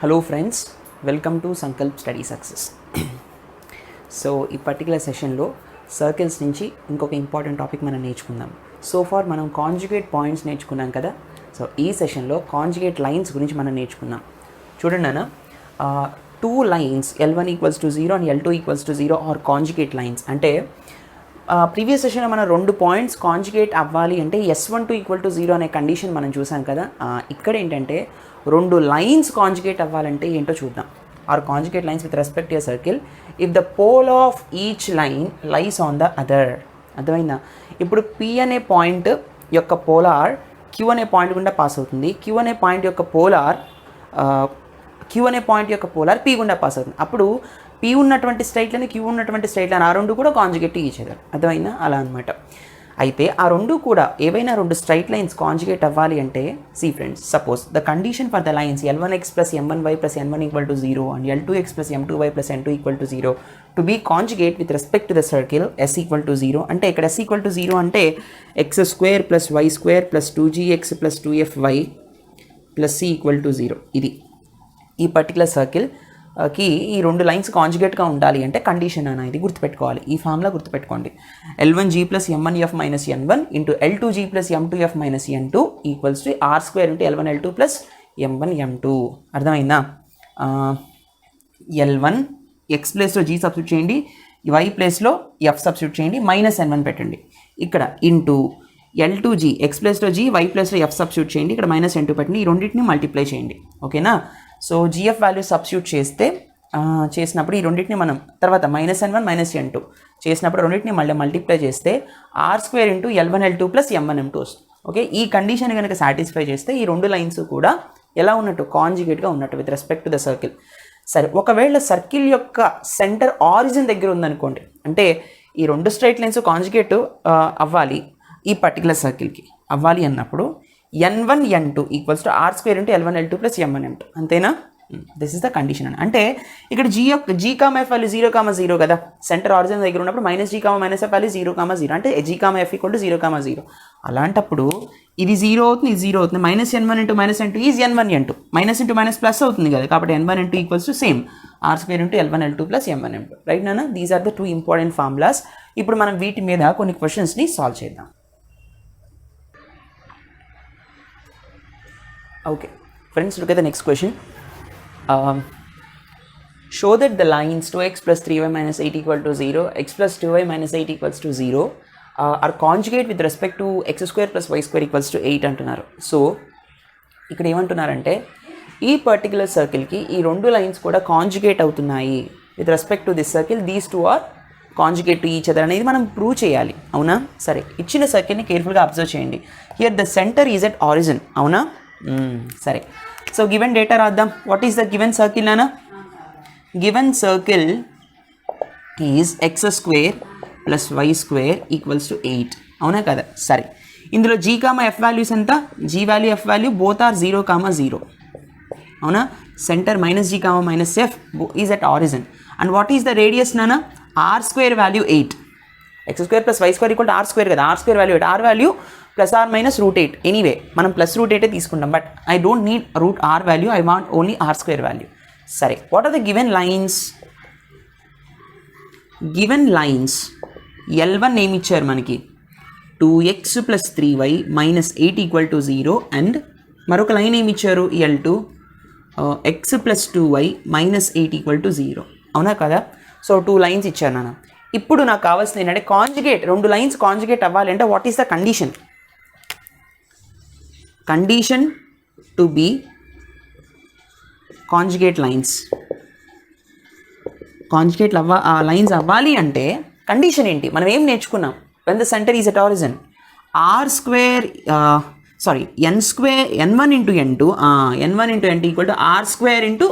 Hello friends, welcome to Sankalp study success. So ఈ particular సెషన్లో circles నుంచి ఇంకొక ఇంపార్టెంట్ టాపిక్ మనం నేర్చుకుందాం. సో ఫార్ మనం కాంజుగేట్ పాయింట్స్ నేర్చుకున్నాం కదా. సో ఈ సెషన్లో కాంజుగేట్ లైన్స్ గురించి మనం నేర్చుకుందాం. చూడండి అన్న, two lines L1 equals to 0 and L2 equals to 0 are conjugate lines. అంటే ప్రీవియస్ సెషన్లో మనం రెండు పాయింట్స్ కాంజుగేట్ అవ్వాలి అంటే S12 ఈక్వల్ టు 0 అనే కండిషన్ మనం చూసాం కదా. ఇక్కడ ఏంటంటే రెండు లైన్స్ కాంజుగేట్ అవ్వాలంటే ఏంటో చూద్దాం. Are conjugate lines with respect to a circle if the pole of each line lies on the other. అర్థమైందా? ఇప్పుడు P అనే పాయింట్ యొక్క పోలార్ Q అనే పాయింట్ గుండా పాస్ అవుతుంది. Q అనే పాయింట్ యొక్క పోలార్ P గుండా పాస్ అవుతుంది. అప్పుడు P ఉన్నటువంటి స్ట్రైట్ లైన్, Q ఉన్నటువంటి స్ట్రైట్ లైన్, ఆ రెండు కూడా కాంజుగేట్ ఈచ్ అదర్. అర్థమైందా? అలా అనమాట. అయితే ఆ రెండు కూడా ఏవైనా రెండు స్ట్రైట్ లైన్స్ కాంజుగేట్ అవ్వాలి అంటే, see friends, suppose the condition for the lines L1x plus M1y plus N1 equal to 0 and L2x plus M2y plus N2 equal to 0 to be conjugate with respect to the circle S equal to 0. అంటే ఇక్కడ S equal to 0 అంటే x² plus y² plus 2gx plus 2fy plus c equal to 0. ఇది ఈ particular సర్కిల్కి ఈ రెండు lines కాంజుగేట్గా ఉండాలి అంటే condition అన్న ఇది గుర్తుపెట్టుకోవాలి. ఈ ఫార్ములా గుర్తుపెట్టుకోండి. L1g plus M1f minus N1 into L2g plus M2f minus N2 equals to R² into L1 L2 plus M1 M2. అర్థమైందా? L1 x ప్లేస్లో g సబ్స్టిట్యూట్ చేయండి, y ప్లేస్లో f సబ్స్టిట్యూట్ చేయండి, మైనస్ N1 పెట్టండి. ఇక్కడ ఇంటూ L2g x ప్లేస్లో g, y ప్లేస్లో f substitute చేయండి, ఇక్కడ మైనస్ N2 పెట్టండి. ఈ రెండింటిని మల్టిప్లై చేయండి. ఓకేనా? సో gf వాల్యూ సబ్స్టిట్యూట్ చేసినప్పుడు ఈ రెండింటిని మనం తర్వాత మైనస్ N1 మైనస్ N2 చేసినప్పుడు రెండింటిని మళ్ళీ మల్టిప్లై చేస్తే R² into L1 L2 plus M1 M2 వస్తుంది. ఓకే, ఈ కండిషన్ కనుక సాటిస్ఫై చేస్తే ఈ రెండు లైన్స్ కూడా ఎలా ఉన్నట్టు, కాంజుగేట్గా ఉన్నట్టు with respect to the circle. సరే, ఒకవేళ సర్కిల్ యొక్క సెంటర్ ఆరిజిన్ దగ్గర ఉందనుకోండి, అంటే ఈ రెండు స్ట్రైట్ లైన్స్ కాంజుగేట్ అవ్వాలి, ఈ పర్టికులర్ సర్కిల్కి అవ్వాలి అన్నప్పుడు N1 N2 equals to R² into L1 L2 plus M1 M2. అంతేనా? దిస్ ఇస్ ద కండిషన్ అని. అంటే ఇక్కడ g కామ f వాల్యూ 0, 0 కదా. సెంటర్ ఆరిజిన్ దగ్గర ఉన్నప్పుడు minus g comma minus f value 0, 0 అంటే g comma f equal to 0, 0. అలాంటప్పుడు ఇది 0 అవుతుంది, ఇది 0 అవుతుంది. Minus N1 into minus N2 is N1 N2. Minus into minus plus అవుతుంది కదా, కాబట్టి N1 N2 equals to same R² into L1 L2 plus M1 M2. Right నాన్న? These are the two important formulas. ఇప్పుడు మనం వీటి మీద కొన్ని క్వశ్చన్స్ని సాల్వ్ చేద్దాం. Okay, friends, look at the next question. Show that the lines 2x plus 3y minus 8 equal to 0, x plus 2y minus 8 equals to 0 are conjugate with respect to x² plus y² equals to 8 అంటున్నారు. So ఇక్కడ ఏమంటున్నారంటే ఈ particular సర్కిల్కి ఈ రెండు lines కూడా conjugate అవుతున్నాయి with respect to this circle. These two are conjugate to each other అనేది మనం ప్రూవ్ చేయాలి. అవునా? సరే, ఇచ్చిన సర్కిల్ని కేర్ఫుల్గా అబ్జర్వ్ చేయండి. Here the centre is at origin. అవునా? సరే, సో గివెన్ డేటా రాద్దాం. What is the given circle అన్న? Given circle is x² plus y² equals to 8. అవునా కదా? సరే, ఇందులో g కామ f వాల్యూస్ ఎంత? g value f value both are 0, 0. అవునా? Centre minus g comma minus f is at origin. And what is the radius నాన్న? R² value 8. x² plus y² equal to R² కదా. R² value 8. R value plus R minus √8. Anyway మనం plus √8 తీసుకుంటాం, but I don't need √r value, I want only R² value. సరే, what are the given lines? Given lines L1 ఏమి ఇచ్చారు మనకి? 2x plus 3y minus 8 equal to 0 and మరొక line ఏమి ఇచ్చారు? L2 x plus 2y minus 8 equal to 0. అవునా కదా? So two lines ఇచ్చారు నాన్న. ఇప్పుడు నాకు కావాల్సింది ఏంటంటే కాంజుగేట్, రెండు లైన్స్ కాంజుగేట్ అవ్వాలి అంటే what is the condition? Condition to be conjugate lines. Conjugate lines అవ్వాలి అంటే కండిషన్ ఏంటి? మనం ఏం నేర్చుకున్నాం? When the centre is at origin N1 into N2 N1 into N2 equal to R² into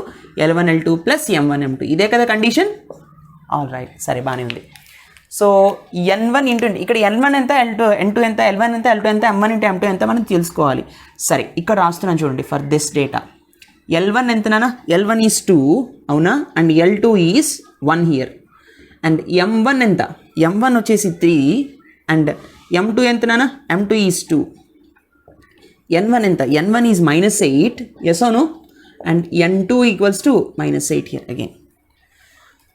L1 L2 plus M1 M2. ఇదే కదా condition? All right, సరే, బాగానే ఉంది. సో N1 ఇంటూ ఇక్కడ N1 ఎంత, N2 ఎంత, L1 ఎంత, L2 ఎంత, M1 ఇంటూ M2 ఎంత మనం తెలుసుకోవాలి. సరే, ఇక్కడ రాస్తున్నాను చూడండి. ఫర్ దిస్ డేటా L1 ఎంతనా? L1 is 2. అవునా? And L2 is 1 here. And M1 ఎంత? M1 వచ్చేసి 3 అండ్ M2 ఎంతనా? M2 is 2. N1 ఎంత? N1 is -8. ఎస్ అవును? and n2 equals to minus 8 here again.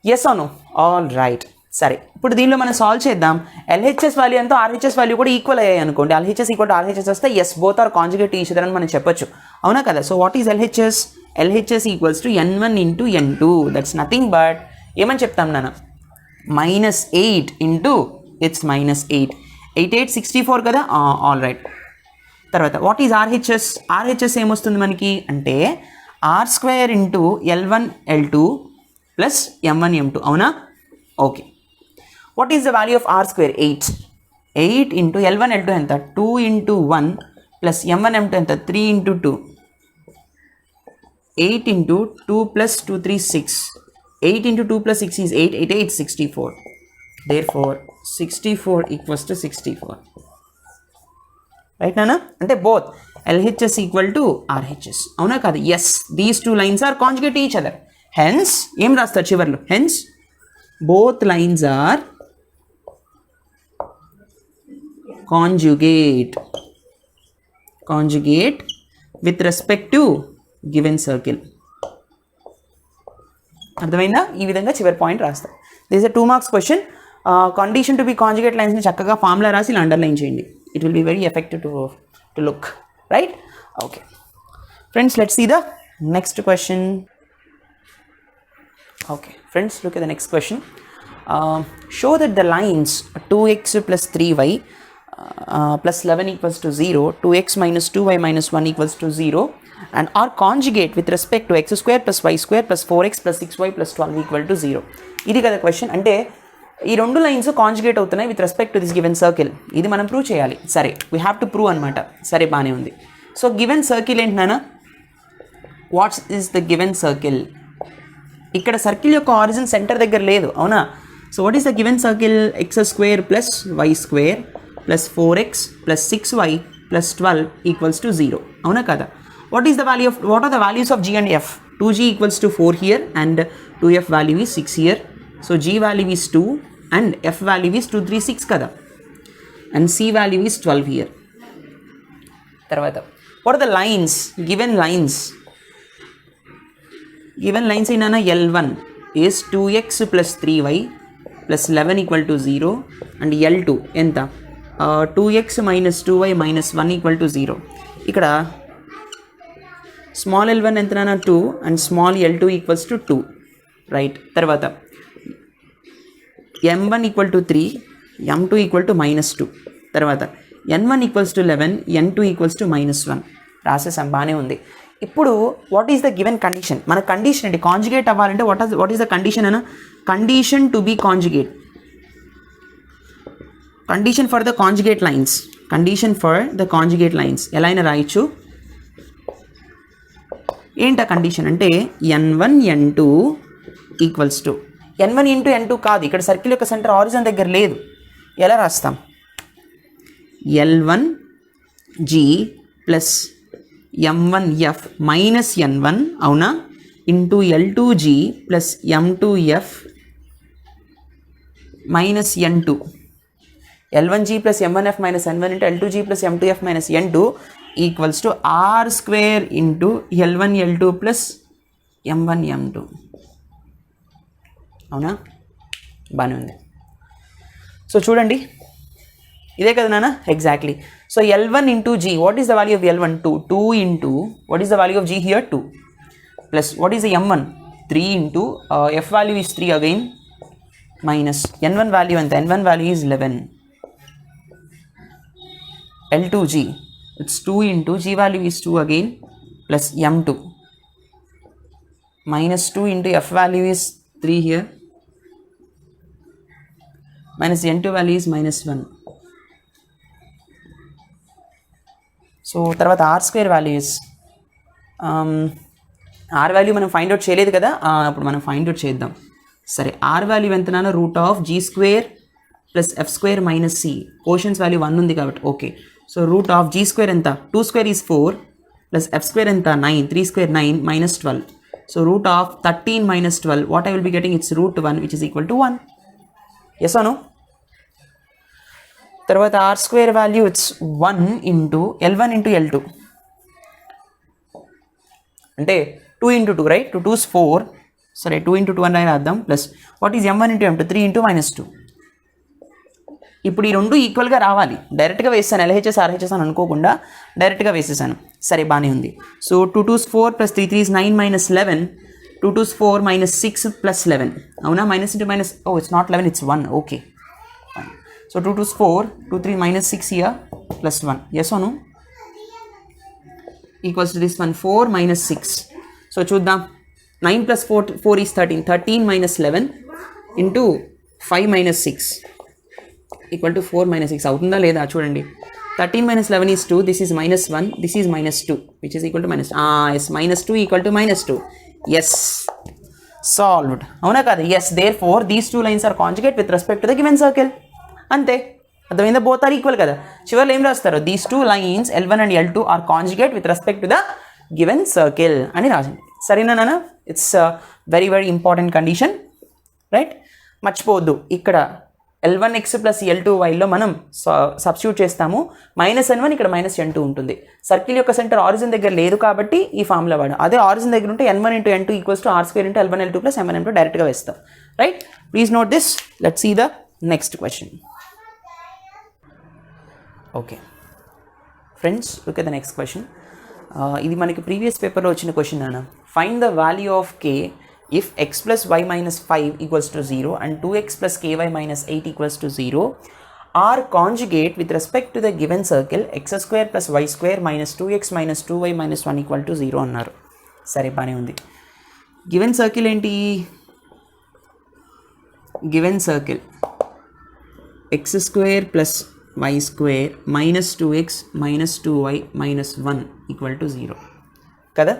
Yes or no? All right. సరే ఇప్పుడు దీనిలో మనం సాల్వ్ చేద్దాం. ఎల్హెచ్ఎస్ వాల్యూ ఎంతో ఆర్హెచ్ఎస్ వాల్యూ కూడా ఈక్వల్ అయ్యాయి అనుకోండి. ఎల్హెచ్ఎస్ ఈక్వల్ టు ఆర్హెచ్ఎస్ వస్తే as both are conjugate each other అని మనం చెప్పొచ్చు. అవునా కదా? So what is LHS? LHS equals to n1 into n2. That's nothing but ఏమని చెప్తాం నాన్న, -8 ఇంటూ ఇట్స్ -8. 8 8 64 కదా. All right. తర్వాత వాట్ ఈజ్ ఆర్హెచ్ఎస్? ఆర్హెచ్ఎస్ ఏమొస్తుంది మనకి అంటే r² into L1 L2 plus m1 m2. అవునా? Okay. What is the value of r²? 8. 8 into L1 L2 ఎంత? 2 ఇంటూ 1 ప్లస్ m1 m2 ఎంత? 3 into 2. 8 into 2 plus 2 3 6. 8 into 2 plus 6 is 8. 8 8 64. Therefore 64 equals to 64. Right Nana? Ante both LHS equal to RHS. Avuna kada? Yes, these two lines are conjugate to each other. Hence em rasta chivarlo. Hence both lines are conjugate with respect to given circle. అర్థమైందా? ఈ విధంగా చివరి point రాస్తాం. This is 2 marks question. Condition to be conjugate లైన్స్ని చక్కగా formula రాసి ఇలా underline చేయండి. It will be very effective to look right. Okay friends, let's see the next question. Okay friends, look at the next question. Show that the lines 2x plus 3y plus 11 equals to 0, 2x minus 2y minus 1 equals to 0 and are conjugate with respect to x square plus y square plus 4x plus 6y plus 12 equal to 0. ఇది కదా question. అంటే ఈ రెండు lines conjugate అవుతున్నాయి with respect to this given circle. ఇది మనం prove చేయాలి. సరే, వీ హ్యావ్ టు ప్రూవ్ అనమాట. సరే, బాగానే ఉంది. సో గివెన్ సర్కిల్ ఏంటి నాన్న? What's is the given circle? ఇక్కడ సర్కిల్ యొక్క ఆరిజిన్ సెంటర్ దగ్గర లేదు. అవునా? So what is the given circle? X square plus y square plus 4x plus 6y plus 12 equals to 0. అవునా కదా? What are the values of g and f? 2g equals to 4 here and 2f value is 6 here. So g value is 2 and f value is 2 3 6 kada. And c value is 12 here. Tarvata, what are the lines? Given lines in L1 is 2x plus 3y plus 11 equal to 0 and L2 enta 2x minus 2y minus 1 equal to 0. Ikkada small L1 ఎంతనా 2 and small L2 equals to 2. Right. తర్వాత m1 equal to 3, m2 equal to -2. తర్వాత n1 equals to 11, n2 equals to -1. రాసేసాం, బాగానే ఉంది. ఇప్పుడు what is the given condition? మన condition ఏంటి? Conjugate అవ్వాలంటే వాట్ ఈస్ ద కండిషన్ అన్న? Condition to be conjugate. Condition for the conjugate lines. Condition for the conjugate lines ఎలా అయినా రాయొచ్చు. ఏంట కండిషన్ అంటే n1 n2 equals to n1 into n2 కాదు. ఇక్కడ సర్కిల్ యొక్క సెంటర్ ఆరిజిన్ దగ్గర లేదు. ఎలా రాస్తాం? L1g plus m1f minus n1 అవునా into L2g plus m2f minus n2. L1g plus m1f minus n1 into L2g plus m2f minus n2 equals to r² into L1 L2 plus m1 m2. అవునా? బాగానే ఉంది. So చూడండి, ఇదే కదా నాన్న? Exactly. So L1 into g, what is the value of L1? 2 into what is the value of g here? 2 plus what is the m1? 3 into f value is 3 again minus n1 value ఎంత? n1 value is 11. L2g, it's 2 into g value is 2 again plus m2 minus 2 into f value is 3 here minus n2 value is -1. So తర్వాత r² values, r value మనం find out చేయలేదు కదా, అప్పుడు మనం find out చేద్దాం. సరే, r value ఎంతనా? √g² plus f² minus c. కోషన్స్ వాల్యూ 1 ఉంది కాబట్టి ఓకే. సో √g² ఎంత? 2² is 4 ప్లస్ f² ఎంత? 9. 3² 9 minus 12. So √13 minus 12, what I will be getting? It's √1 which is equal to 1. Yes or no? తర్వాత r² value it's 1 into L1 into L2. అంటే 2 into 2, right? 2 2's 4. Sorry, 2 into 2 అని రాద్దాం plus what is m1 into m2 3 into -2. ఇప్పుడు ఈ రెండు ఈక్వల్గా రావాలి. డైరెక్ట్గా వేస్తాను LHS RHS అని అనుకోకుండా డైరెక్ట్గా వేసేసాను. సరే బాగానే ఉంది. So 2 2's 4 plus 3 3's 9 minus 11. 2 2's 4 minus 6 plus 11. అవునా, minus into minus, oh it's not 11, it's 1. Okay, so 2 2's 4, 2 3 minus 6 here plus 1. Yes or no? Equals to this one 4 minus 6. So చూద్దాం, 9 plus 4 is 13. 13 minus 11 into 5 minus 6 equal to 4 minus 6. అవుతుందా లేదా చూడండి. 13 minus 11 is 2. This is minus 1. This is minus 2, which is equal to minus. Yes, minus 2 equal to minus 2. Yes, solved. అవునా కదా? Yes, therefore these two lines are conjugate with respect to the given circle. అంతే, అర్థమైందా? Both are equal కదా. చివరిలో ఏం రాస్తారు? These two lines L1 and L2 are conjugate with respect to the given circle అని రాసింది. సరేనా నాన్న? It's very very important condition, right? మర్చిపోవద్దు, ఇక్కడ L1x ప్లస్ L2yలో మనం సబ్స్టిట్యూట్ చేస్తాము. -n1 ఇక్కడ -n2 ఉంటుంది. సర్కిల్ యొక్క సెంటర్ ఆరిజిన్ దగ్గర లేదు కాబట్టి ఈ ఫార్ములా వాడు. అదే ఆరిజిన్ దగ్గర ఉంటే n1 into n2 equals to r2 into L1 L2 plus m1 m2 డైరెక్ట్గా వేస్తాం, right? Please note this. Let's see the next question. Okay friends, look at the next question. ఇది మనకి ప్రీవియస్ పేపర్లో వచ్చిన క్వశ్చన్ అన్న. Find the value of k if x plus y minus 5 equals to 0 and 2x plus ky minus 8 equals to 0 are conjugate with respect to the given circle x square plus y square minus 2x minus 2y minus 1 equal to 0 అన్నారు. సరే బాగానే ఉంది. Given circle ఏంటి? Given circle x square plus y square minus 2x minus 2y minus 1 equal to 0 కదా.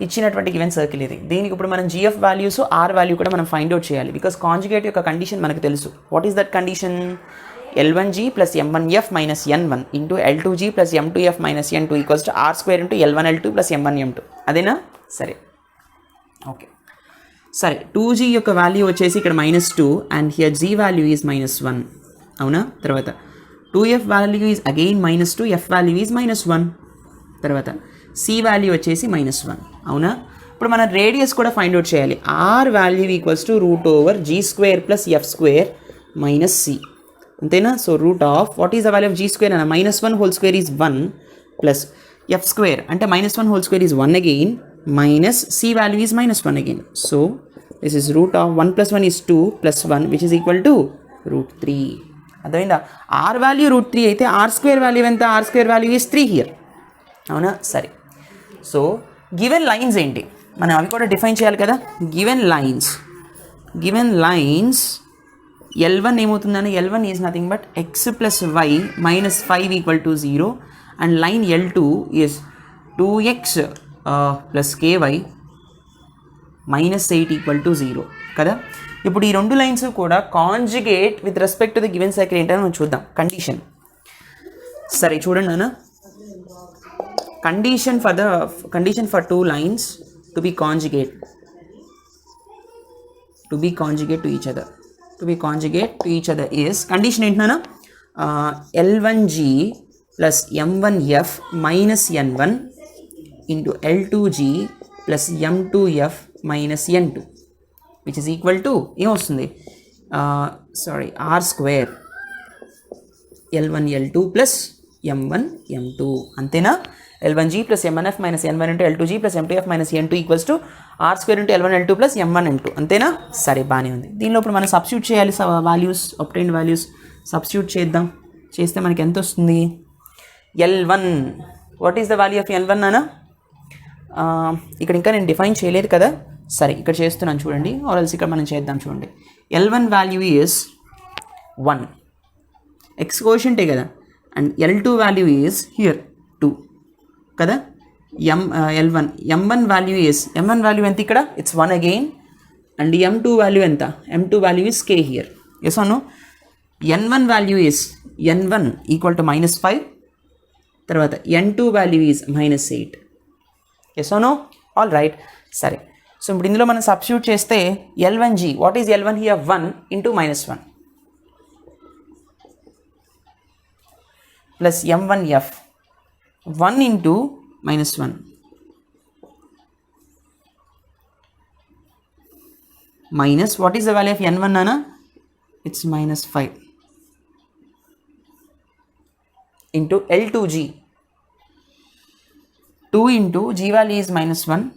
ఇచ్చినటువంటి given circle ఇది. దీనికి ఇప్పుడు మనం జిఎఫ్ వాల్యూస్ ఆర్ వాల్యూ కూడా మనం ఫైండ్ అవుట్ చేయాలి. బికాస్ కాంజుగేట్ యొక్క కండిషన్ మనకు తెలుసు. What is that condition? L1g plus m1f minus n1 into L2g plus m2f minus n2 equals to r square into L1l2 plus m1m2. అదేనా? సరే okay, సరే 2g యొక్క వాల్యూ వచ్చేసి ఇక్కడ -2 and here g value is -1. అవునా? తర్వాత 2f value is again -2, f value is -1. తర్వాత c value వచ్చేసి -1. అవునా? ఇప్పుడు మనం రేడియస్ కూడా ఫైండ్ అవుట్ చేయాలి. r value equals to √g² plus f² minus c. అంతేనా? So root of what is the value of g² అన్న -1 whole square is 1 plus f² అంటే -1 whole square is 1 again minus c value is -1 again. So this is root of 1 + 1 is 2 + 1 which is equal to √3. అర్థమైందా? r value √3 అయితే r² value ఎంత? r² value is 3 here. అవునా? సరే, so given lines ఏంటి మనం అవి కూడా డిఫైన్ చేయాలి కదా. గివెన్ లైన్స్ L1 ఏమవుతుందని? L1 is nothing but x plus y minus 5 equal to 0 and line L2 is 2x plus ky minus 8 equal to 0 కదా. ఇప్పుడు ఈ రెండు లైన్స్ కూడా conjugate with respect to the given circle ఏంటని మనం చూద్దాం. Condition సరే చూడండి అన్న. condition for two lines to be conjugate to each other is condition ఏంటన్నా? L1g plus m1f minus n1 into L2g plus m2f minus n2 which is equal to ఏమొస్తుంది? r² L1 L2 plus m1 m2 అంతేనా? L1g plus m1f minus n1 into L2g plus m2f minus n2 equals to r² into L1 L2 plus m1 m2 అంతేనా? సరే బాగానే ఉంది. దీనిలో ఇప్పుడు మనం substitute చేయాలి. వాల్యూస్ obtained వాల్యూస్ సబ్స్టిట్యూట్ చేద్దాం. చేస్తే మనకి ఎంత వస్తుంది? L1 what is the value of L1 అన్న? ఇక్కడ ఇంకా నేను డిఫైన్ చేయలేదు కదా. సరే ఇక్కడ చేస్తున్నాను చూడండి, ఆర్ఎల్స్ ఇక్కడ మనం చేద్దాం చూడండి. L1 వాల్యూ ఈజ్ 1, x కోషంటే కదా, and L2 value is here 2 కదా. m1 వాల్యూ ఎంత ఇక్కడ? It's 1 again. And m2 value ఎంత? m2 value is k here. Yes or no? n1 value is n1 equal to -5. తర్వాత n2 value is -8. Yes or no? All right. సరే, so ఇప్పుడు ఇందులో మనం substitute చేస్తే L1g what is L1 here? 1 into -1 plus m1f 1 into -1 minus what is the value of n1 nana? It's minus 5 into L2g. 2 into g value is minus 1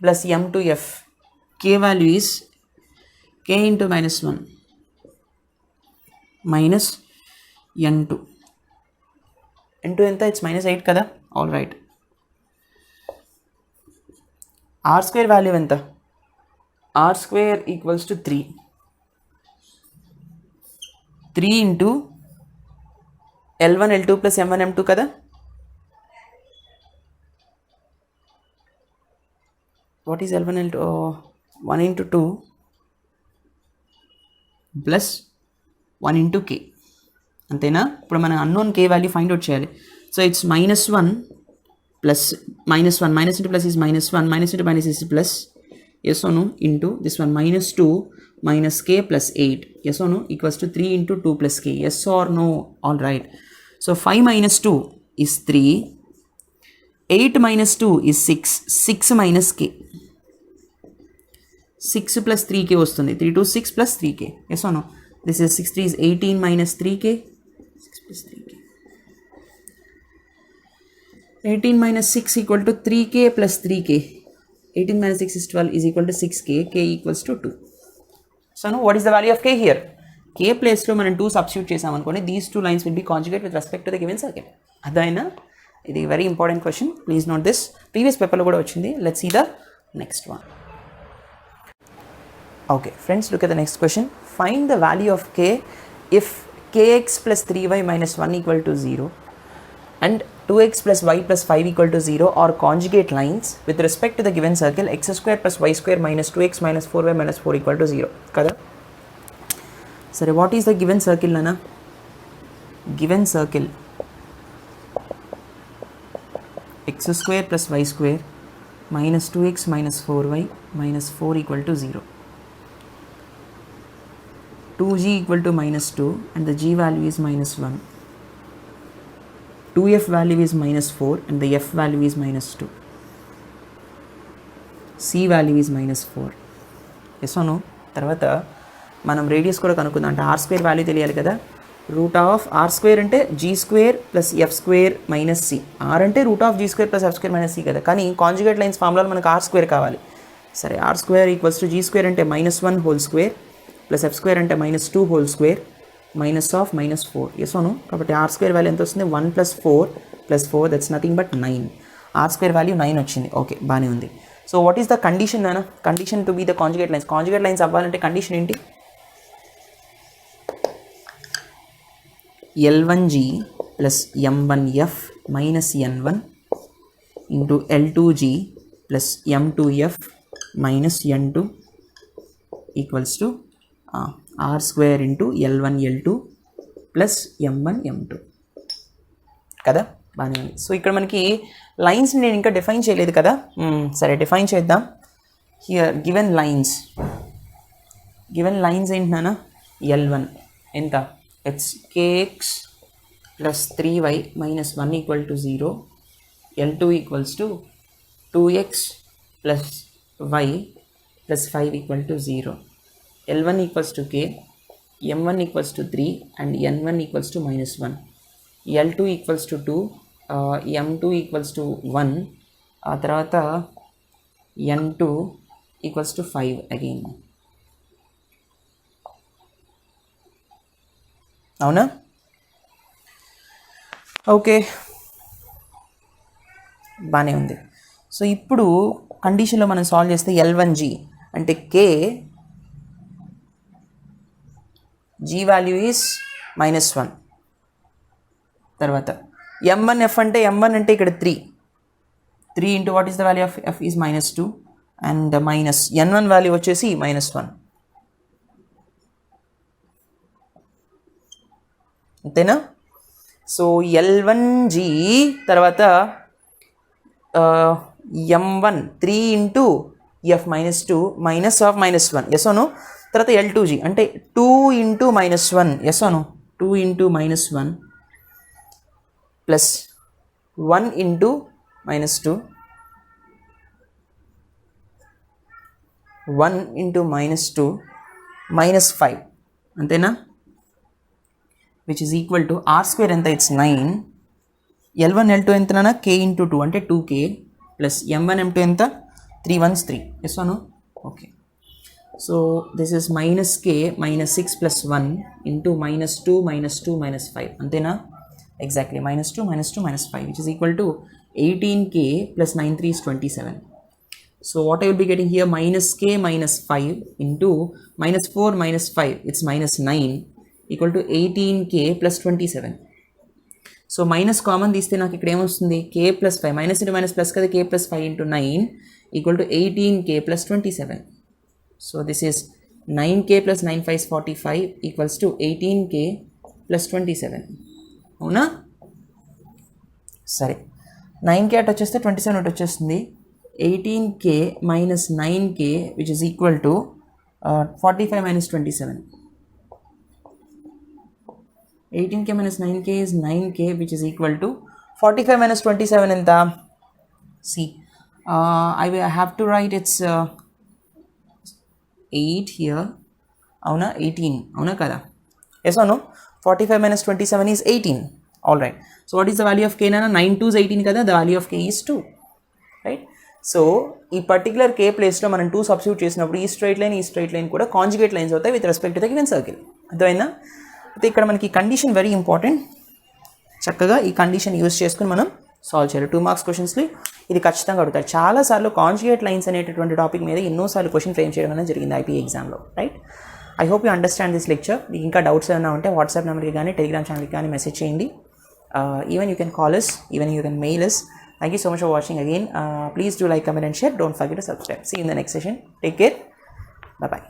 plus m2f. K value is k into minus 1 minus n2. n2 enta? It's minus 8 kada. All right. R square value enta? R square equals to 3. 3 into L1 L2 plus M1 M2 kada. What is L1 L2? 1 into 2 plus 1 into k. అంతేనా? ఇప్పుడు మనం unknown k value find out చేయాలి. So it's minus 1 plus minus 1 minus into plus is minus 1 minus into minus is plus, yes or no, into this one minus 2 minus k plus 8, yes or no, equals to 3 into 2 plus k, yes or no. All right. So 5 minus 2 is 3, 8 minus 2 is 6, 6 minus k, 6 plus 3k వస్తుంది, 3 to 6 plus 3k, yes or no. This is 6 3 is 18 minus 3k, 6 plus 3k, 18 minus 6 equal to 3k plus 3k, 18 minus 6 is 12 is equal to 6k, k equals to 2. So now what is the value of k here? K place లో మనం 2 substitute చేసాం అనుకోండి, these two lines will be conjugate with respect to the given circle. అదైనా ఇది very important question, please note this. Previous పేపర్లో కూడా వచ్చింది. Let's see the next one. Okay friends, look at the next question. Find the value of k if kx plus 3y minus 1 equal to 0 and 2x plus y plus 5 equal to 0 are conjugate lines with respect to the given circle x square plus y square minus 2x minus 4y minus 4 equal to 0. Kada? Sir, what is the given circle nana? Given circle x square plus y square minus 2x minus 4y minus 4 equal to 0. 2g equal to minus 2 and the g value is minus 1. 2f value is minus 4 and the f value is minus 2. c value is minus 4. Yes or no? తర్వాత మనం radius కూడా కనుక్కుందాం. అంటే are square value తెలియాలి కదా. Root of R square అంటే G square plus F square minus C. R అంటే root of G square plus F square minus C కదా. కానీ కాంజుగేట్ లైన్స్ ఫార్ములాలో మనకు ఆర్ స్క్వేర్ కావాలి. సరే, R square equals to G square అంటే minus 1 whole square plus F square అంటే minus 2 whole square minus of minus 4. Yes అవును. కాబట్టి are square value ఎంత వస్తుంది? 1 plus 4 plus 4 that's nothing but 9. R square value 9 వచ్చింది. Okay, బాగానే ఉంది. So what is the condition నాన్న? Condition to be the conjugate lines. Conjugate lines అవ్వాలంటే condition ఏంటి? L1g plus M1f minus N1 into L2g plus M2f minus N2 equals to R square into L1 L2 plus M1 M2 కదా. బాగానే ఉంది. So ఇక్కడ మనకి lines నేను ఇంకా define చేయలేదు కదా. సరే, డిఫైన్ చేద్దాం. హియర్ గివెన్ లైన్స్ ఏంటి నాన్న? L1 ఎంత? It's kx plus 3y minus 1 equal to 0. L2 equals to 2x plus y plus 5 equal to 0. L1 equals to k, M1 equals to 3 and N1 equals to minus 1. L2 equals to 2, M2 equals to 1, ఆ తర్వాత N2 equals to 5 again. అవునా? Okay, బాగానే ఉంది. So ఇప్పుడు కండిషన్లో మనం solve చేస్తే L1g అంటే k, g value is minus 1. తర్వాత M1f అంటే M1 అంటే ఇక్కడ 3 into what is the value of f is minus 2 and minus N1 value వచ్చేసి minus 1. అంతేనా? సో L1g తర్వాత M1 3 into f minus 2 minus of minus 1. Yes అవును. తర్వాత L2g అంటే 2 into minus 1. ఎస్ అవును. 2 into minus 1 plus 1 into minus 2 1 into minus 2 minus 5 అంతేనా, which is equal to r square ఎంత, it's 9, L1 L2 ఎంతనా k into 2 అంటే 2k plus m1 m2 ఎంత 3 1s 3, yes or no? Okay, so this is minus k minus 6 plus 1 into minus 2 minus 2 minus 5 అంతేనా, exactly minus 2 minus 2 minus 5 which is equal to 18k plus 9 3 is 27. So what I will be getting here, minus k minus 5 into minus 4 minus 5, it's minus 9 equal to 18k plus 27. So minus common తీస్తే నాకు ఇక్కడ ఏమొస్తుంది, k plus 5, minus into minus plus కదా, k plus 5 into 9 equal to 18k plus 27. So this is 9k plus 9 5 is 45 equals to 18k plus 27. అవునా, సరే 9k అటు వచ్చేస్తే 27 అటు వచ్చేస్తుంది, 18k minus 9k which is equal to 45 minus 27. 18k minus 9k is 9k which is equal to 45 minus 27 ఎంత, see I will have to write it's 8 here, అవునా 18 అవునా కదా, yes or no, 45 minus 27 is 18. All right, so what is the value of k nana, 9 2 is 18 kada, the value of k is 2, right? So ఈ particular కే ప్లేస్లో మనం 2 substitute చేసినప్పుడు ఈ straight line కూడా conjugate lines అవుతాయి with respect to the given circle, అర్థమైందా? అయితే ఇక్కడ మనకి కండిషన్ వెరీ ఇంపార్టెంట్, చక్కగా ఈ కండిషన్ యూజ్ చేసుకుని మనం సాల్వ్ చేయాలి. 2 మార్క్స్ క్వశ్చన్స్ని ఇది ఖచ్చితంగా అడుగుతారు. చాలాసార్లు కాంజుగేట్ లైన్స్ అనేటటువంటి టాపిక్ మీద ఎన్నోసార్లు క్వశ్చన్ ఫ్రేమ్ చేయడం అనేది జరిగింది ఐపీ ఎగ్జామ్లో, right? I hope you understand this lecture. మీకు ఇంకా డౌట్స్ ఏమైనా ఉంటే వాట్సాప్ నెంబర్కి కానీ టెలిగ్రామ్ ఛానల్కి కానీ మెసేజ్ చేయండి. Even you can call us, even you can mail us. Thank you so much for watching again. Please do like, comment and share. Don't forget to subscribe. See you in the next session. Take care. Bye bye.